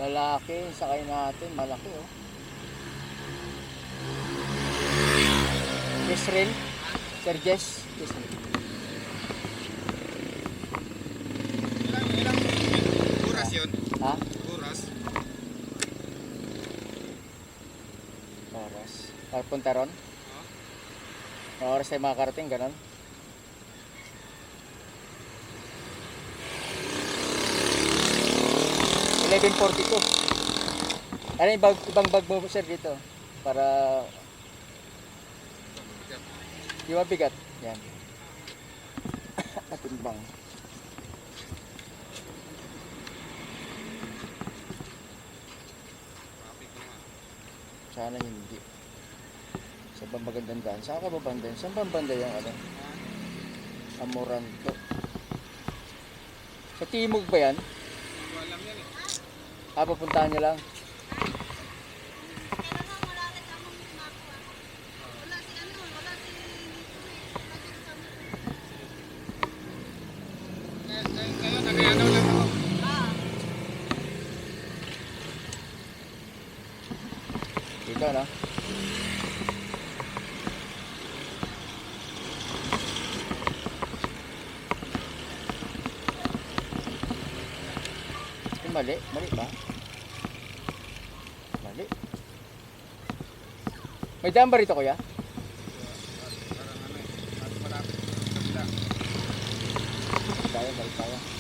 Lalaki, sakay natin, malaki oh. Jessrel? Sir Jess? Jessrel. Ilang oras yun? Ha? Oras? Oras. Punta ron? Oh. Anong oras tayo makakarating, ganon? $11:42. Ano ibang bag mo sir dito? Para di mabigat. Yan. Atimbang. Sana hindi. Sa magandang daan. Saan ka ba banda? Saan ba banda yung ano? Amoranto. Sa Timog ba yan? Alam yan eh. Papuntahan nyo lang. Ngayon, nag-ano lang ako. Dito no? Mali ba? Mali. May daan ba rito kuya? Parang ano eh. Malapit sa kabila. Balik tayo.